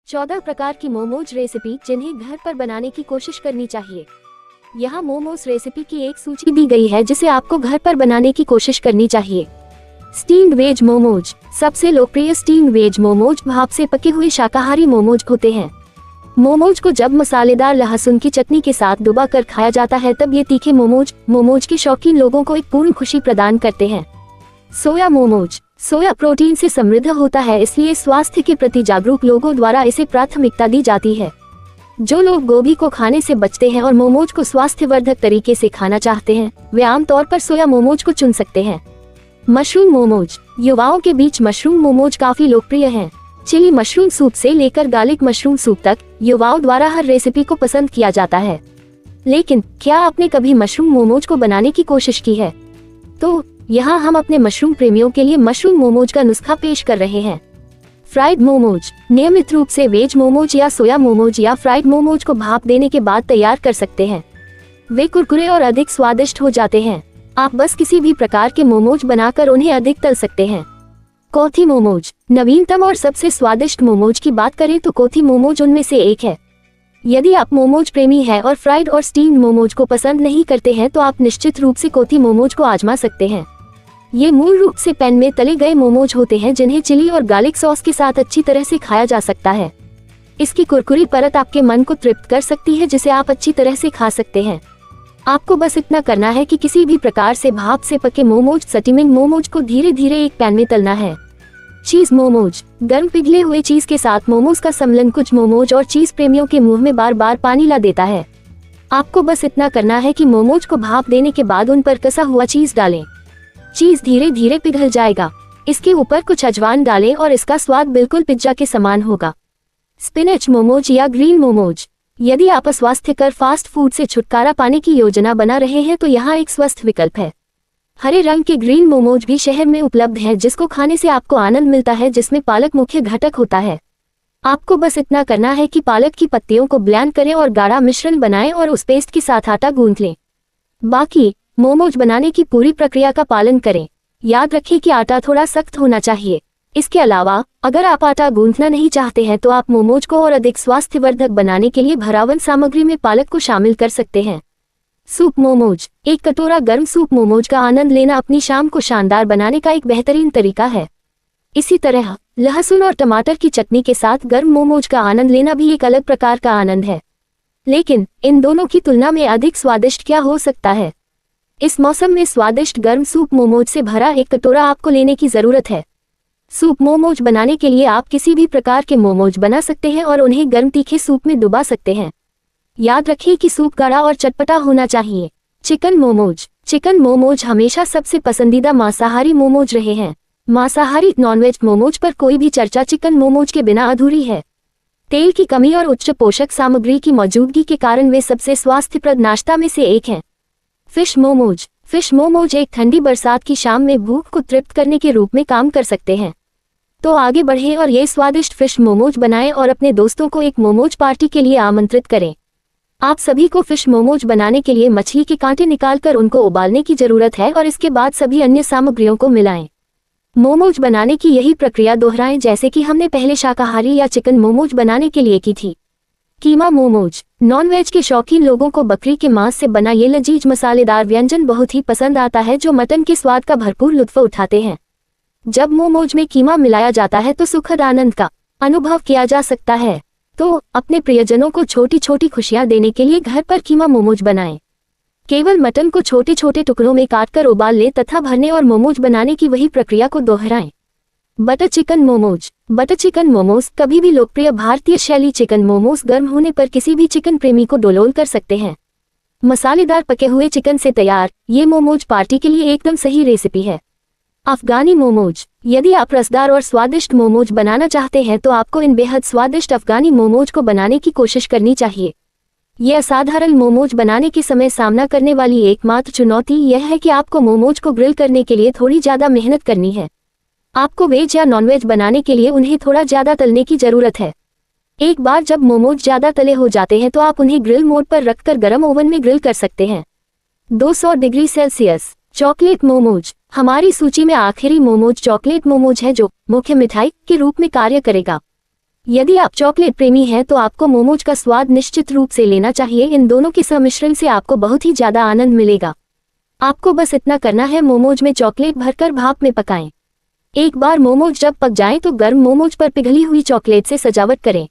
14 प्रकार की मोमोज रेसिपी जिन्हें घर पर बनाने की कोशिश करनी चाहिए। यहाँ मोमोज रेसिपी की एक सूची दी गई है जिसे आपको घर पर बनाने की कोशिश करनी चाहिए। Steamed veg momos. सबसे लोकप्रिय स्टीम्ड वेज मोमोज भाप से पके हुए शाकाहारी मोमोज होते हैं। मोमोज को जब मसालेदार लहसुन की चटनी के साथ डुबा कर खाया जाता है तब ये तीखे मोमोज के शौकीन लोगों को एक पूर्ण खुशी प्रदान करते हैं। सोया मोमोज। सोया प्रोटीन से समृद्ध होता है, इसलिए स्वास्थ्य के प्रति जागरूक लोगों द्वारा इसे प्राथमिकता दी जाती है। जो लोग गोभी को खाने से बचते हैं और मोमोज को स्वास्थ्यवर्धक तरीके से खाना चाहते हैं, वे आमतौर पर सोया मोमोज को चुन सकते हैं। मशरूम मोमोज। युवाओं के बीच मशरूम मोमोज काफी लोकप्रिय हैं। चिली मशरूम सूप से लेकर गार्लिक मशरूम सूप तक युवाओं द्वारा हर रेसिपी को पसंद किया जाता है। लेकिन क्या आपने कभी मशरूम मोमोज को बनाने की कोशिश की है? तो यहाँ हम अपने मशरूम प्रेमियों के लिए मशरूम मोमोज का नुस्खा पेश कर रहे हैं। फ्राइड मोमोज। नियमित रूप से वेज मोमोज या सोया मोमोज या फ्राइड मोमोज को भाप देने के बाद तैयार कर सकते हैं। वे कुरकुरे और अधिक स्वादिष्ट हो जाते हैं। आप बस किसी भी प्रकार के मोमोज बनाकर उन्हें अधिक तल सकते हैं। कोथी मोमोज। नवीनतम और सबसे स्वादिष्ट मोमोज की बात करें तो कोथी मोमोज उनमें से एक है। यदि आप मोमोज प्रेमी हैं और फ्राइड और स्टीम्ड मोमोज को पसंद नहीं करते हैं तो आप निश्चित रूप से कोथी मोमोज को आजमा सकते हैं। ये मूल रूप से पैन में तले गए मोमोज होते हैं जिन्हें चिली और गार्लिक सॉस के साथ अच्छी तरह से खाया जा सकता है। इसकी कुरकुरी परत आपके मन को तृप्त कर सकती है जिसे आप अच्छी तरह से खा सकते हैं। आपको बस इतना करना है कि किसी भी प्रकार से भाप से पके मोमोज स्टीमिंग मोमोज को धीरे धीरे एक पैन में तलना है। चीज मोमोज। गर्म पिघले हुए चीज के साथ मोमोज का सम्मिलन कुछ मोमोज और चीज प्रेमियों के मुंह में बार बार पानी ला देता है। आपको बस इतना करना है कि मोमोज को भाप देने के बाद उन पर कसा हुआ चीज डालें। चीज धीरे धीरे पिघल जाएगा। इसके ऊपर कुछ अजवाइन डालें और इसका स्वाद बिल्कुल पिज्जा के समान होगा। स्पिनच मोमोज या ग्रीन मोमोज। यदि आप अस्वास्थ्यकर फास्ट फूड से छुटकारा पाने की योजना बना रहे हैं तो यहाँ एक स्वस्थ विकल्प है। हरे रंग के ग्रीन मोमोज भी शहर में उपलब्ध हैं जिसको खाने से आपको आनंद मिलता है, जिसमें पालक मुख्य घटक होता है। आपको बस इतना करना है कि पालक की पत्तियों को ब्लेंड करें और गाढ़ा मिश्रण बनाएं और उस पेस्ट के साथ आटा गूंथ लें। बाकी मोमोज बनाने की पूरी प्रक्रिया का पालन करें। याद रखें कि आटा थोड़ा सख्त होना चाहिए। इसके अलावा अगर आप आटा गूंथना नहीं चाहते हैं तो आप मोमोज को और अधिक स्वास्थ्यवर्धक बनाने के लिए भरावन सामग्री में पालक को शामिल कर सकते हैं। सूप मोमोज। एक कटोरा गर्म सूप मोमोज का आनंद लेना अपनी शाम को शानदार बनाने का एक बेहतरीन तरीका है। इसी तरह लहसुन और टमाटर की चटनी के साथ गर्म मोमोज का आनंद लेना भी एक अलग प्रकार का आनंद है। लेकिन इन दोनों की तुलना में अधिक स्वादिष्ट क्या हो सकता है? इस मौसम में स्वादिष्ट गर्म सूप मोमोज से भरा एक कटोरा आपको लेने की जरूरत है। सूप मोमोज बनाने के लिए आप किसी भी प्रकार के मोमोज बना सकते हैं और उन्हें गर्म तीखे सूप में डुबा सकते हैं। याद रखें कि सूप गाढ़ा और चटपटा होना चाहिए। चिकन मोमोज। चिकन मोमोज हमेशा सबसे पसंदीदा मांसाहारी मोमोज रहे हैं। मांसाहारी नॉनवेज मोमोज पर कोई भी चर्चा चिकन मोमोज के बिना अधूरी है। तेल की कमी और उच्च पोषक सामग्री की मौजूदगी के कारण वे सबसे स्वास्थ्यप्रद नाश्ता में से एक हैं। फिश मोमोज। फिश मोमोज एक ठंडी बरसात की शाम में भूख को तृप्त करने के रूप में काम कर सकते हैं। तो आगे बढ़ें और ये स्वादिष्ट फिश मोमोज बनाएं और अपने दोस्तों को एक मोमोज पार्टी के लिए आमंत्रित करें। आप सभी को फिश मोमोज बनाने के लिए मछली के कांटे निकालकर उनको उबालने की जरूरत है और इसके बाद सभी अन्य सामग्रियों को मिलाएं। मोमोज बनाने की यही प्रक्रिया दोहराएं जैसे कि हमने पहले शाकाहारी या चिकन मोमोज बनाने के लिए की थी। कीमा मोमोज। नॉनवेज के शौकीन लोगों को बकरी के मांस से बना ये लजीज मसालेदार व्यंजन बहुत ही पसंद आता है, जो मटन के स्वाद का भरपूर लुत्फ उठाते हैं। जब मोमोज में कीमा मिलाया जाता है तो सुखद आनंद का अनुभव किया जा सकता है। तो अपने प्रियजनों को छोटी छोटी खुशियां देने के लिए घर पर कीमा मोमोज बनाएं। केवल मटन को छोटे छोटे टुकड़ों में काटकर उबाल लें तथा भरने और मोमोज बनाने की वही प्रक्रिया को दोहराएं। Butter chicken momos. Butter chicken momos कभी भी लोकप्रिय भारतीय शैली चिकन मोमोज गर्म होने पर किसी भी चिकन प्रेमी को डोलोल कर सकते हैं। मसालेदार पके हुए चिकन से तैयार ये मोमोज पार्टी के लिए एकदम सही रेसिपी है। अफगानी मोमोज। यदि आप रसदार और स्वादिष्ट मोमोज बनाना चाहते हैं तो आपको इन बेहद स्वादिष्ट अफगानी मोमोज को बनाने की कोशिश करनी चाहिए। ये असाधारण मोमोज बनाने के समय सामना करने वाली एकमात्र चुनौती यह है कि आपको मोमोज को ग्रिल करने के लिए थोड़ी ज्यादा मेहनत करनी है। आपको वेज या नॉनवेज बनाने के लिए उन्हें थोड़ा ज्यादा तलने की जरूरत है। एक बार जब मोमोज ज्यादा तले हो जाते हैं तो आप उन्हें ग्रिल मोड पर रखकर गर्म ओवन में ग्रिल कर सकते हैं। 200 डिग्री सेल्सियस। चॉकलेट मोमोज। हमारी सूची में आखिरी मोमोज चॉकलेट मोमोज है जो मुख्य मिठाई के रूप में कार्य करेगा। यदि आप चॉकलेट प्रेमी हैं तो आपको मोमोज का स्वाद निश्चित रूप से लेना चाहिए। इन दोनों के सम्मिश्रण से आपको बहुत ही ज्यादा आनंद मिलेगा। आपको बस इतना करना है, मोमोज में चॉकलेट भरकर भाप में पकाएं। एक बार मोमोज जब पक जाएं तो गर्म मोमोज पर पिघली हुई चॉकलेट से सजावट करें।